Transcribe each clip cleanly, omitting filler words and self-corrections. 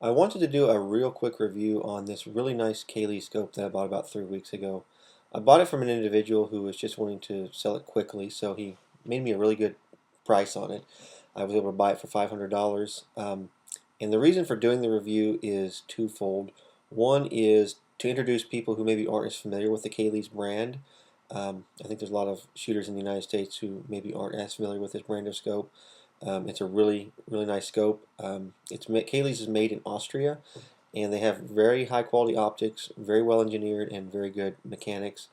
I wanted to do a real quick review on this really nice Kahles scope that I bought about 3 weeks ago. I bought it from an individual who was just wanting to sell it quickly, so he made me a really good price on it. I was able to buy it for $500. And the reason for doing the review is twofold. One is to introduce people who maybe aren't as familiar with the Kahles brand. I think there's a lot of shooters in the United States who maybe aren't as familiar with this brand of scope. It's a really nice scope. Kahles is made in Austria, and they have very high quality optics, very well engineered, and very good mechanics.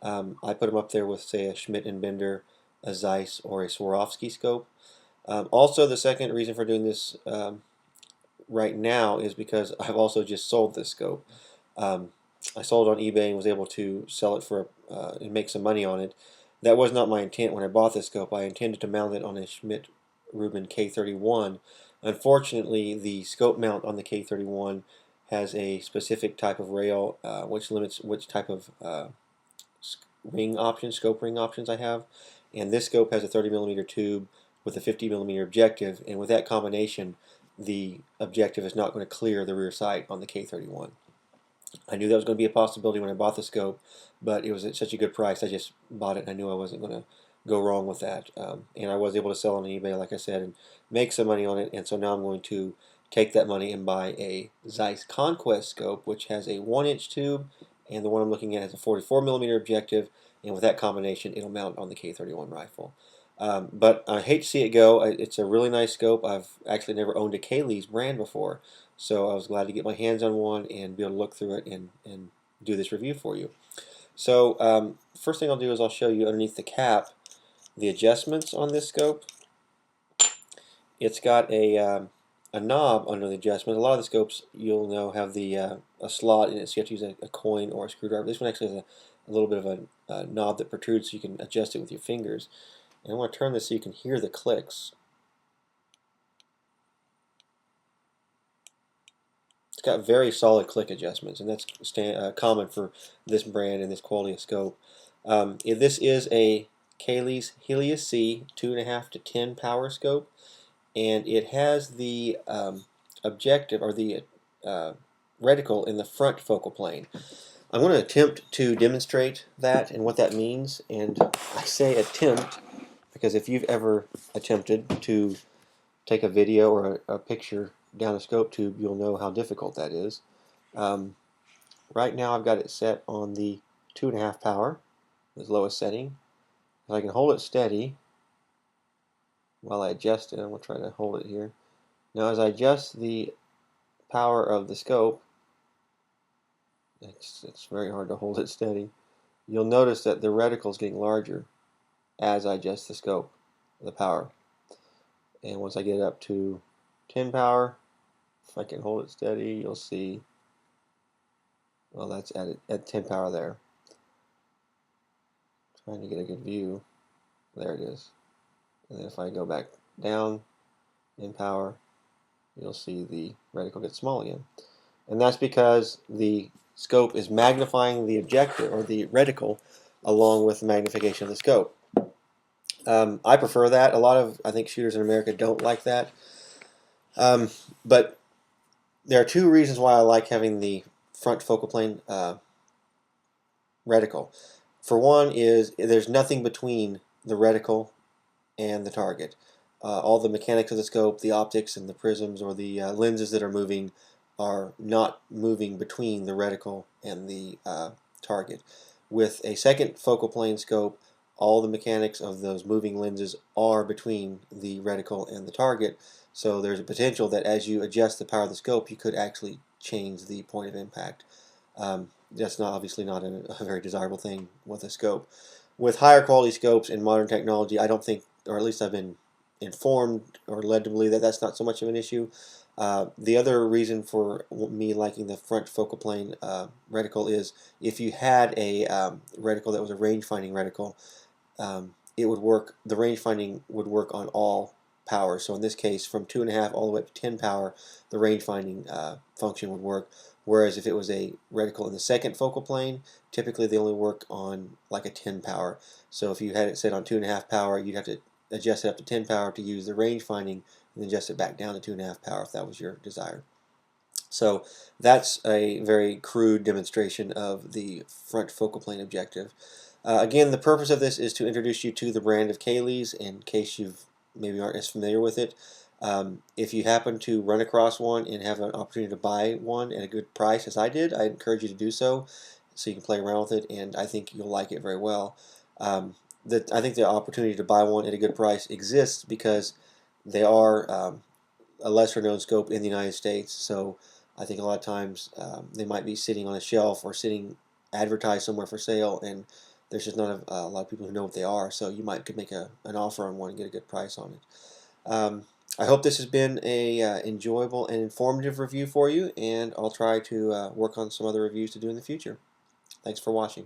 I put them up there with, say, a Schmidt and Bender, a Zeiss, or a Swarovski scope. Also, the second reason for doing this right now is because I've also just sold this scope. Um, I sold it on eBay and was able to sell it for and make some money on it. That was not my intent when I bought this scope. I intended to mount it on a Schmidt Rubin K31. Unfortunately, the scope mount on the K31 has a specific type of rail which limits which type of scope ring options I have. And this scope has a 30 millimeter tube with a 50 millimeter objective, and with that combination, the objective is not going to clear the rear sight on the K31. I knew that was going to be a possibility when I bought the scope, but it was at such a good price. I just bought it, and I knew I wasn't going to go wrong with that. And I was able to sell on eBay, like I said, and make some money on it. And so now I'm going to take that money and buy a Zeiss Conquest scope, which has a 1-inch tube, and the one I'm looking at has a 44 millimeter objective. And with that combination, it'll mount on the K31 rifle. But I hate to see it go. It's a really nice scope. I've actually never owned a Kahles brand before, so I was glad to get my hands on one and be able to look through it and do this review for you. So first thing I'll do is I'll show you underneath the cap the adjustments on this scope. It's got a knob under the adjustment. A lot of the scopes, you'll know, have the a slot in it, so you have to use a coin or a screwdriver. This one actually has a little bit of a knob that protrudes, so you can adjust it with your fingers. And I want to turn this so you can hear the clicks. It's got very solid click adjustments, and that's common for this brand and this quality of scope. This is a Kahles Helia C 2.5 to 10 power scope, and it has the objective, or the reticle, in the front focal plane. I'm going to attempt to demonstrate that and what that means, and I say attempt because if you've ever attempted to take a video or a picture down a scope tube, you'll know how difficult that is. Right now I've got it set on the 2.5 power, the lowest setting. If I can hold it steady while I adjust it, I'm going to try to hold it here. Now as I adjust the power of the scope, it's very hard to hold it steady. You'll notice that the reticle is getting larger as I adjust the scope, the power. And once I get it up to 10 power, if I can hold it steady, you'll see, well, that's at 10 power there. Trying to get a good view. There it is. And then if I go back down in power, you'll see the reticle get small again. And that's because the scope is magnifying the objective, or the reticle, along with the magnification of the scope. I prefer that. A lot of, I think, shooters in America don't like that. But there are two reasons why I like having the front focal plane reticle. For one is there's nothing between the reticle and the target. All the mechanics of the scope, the optics and the prisms or the lenses that are moving, are not moving between the reticle and the target. With a second focal plane scope, all the mechanics of those moving lenses are between the reticle and the target, so there's a potential that as you adjust the power of the scope, you could actually change the point of impact. That's obviously not a very desirable thing with a scope. With higher quality scopes and modern technology, I don't think, or at least I've been informed or led to believe, that that's not so much of an issue. The other reason for me liking the front focal plane reticle is if you had a reticle that was a range-finding reticle, it would work. The range-finding would work on all power. So in this case, from 2.5 all the way up to 10 power, the range-finding function would work. Whereas if it was a reticle in the second focal plane, typically they only work on like a 10 power. So if you had it set on 2.5 power, you'd have to adjust it up to 10 power to use the range finding, and then adjust it back down to 2.5 power if that was your desire. So that's a very crude demonstration of the front focal plane objective. Again, the purpose of this is to introduce you to the brand of Kahles in case you maybe aren't as familiar with it. If you happen to run across one and have an opportunity to buy one at a good price, as I did, I encourage you to do so so you can play around with it, and I think you'll like it very well. I think the opportunity to buy one at a good price exists because they are a lesser known scope in the United States, so I think a lot of times they might be sitting on a shelf or sitting advertised somewhere for sale, and there's just not a lot of people who know what they are. So you might could make an offer on one and get a good price on it. I hope this has been a enjoyable and informative review for you, and I'll try to work on some other reviews to do in the future. Thanks for watching.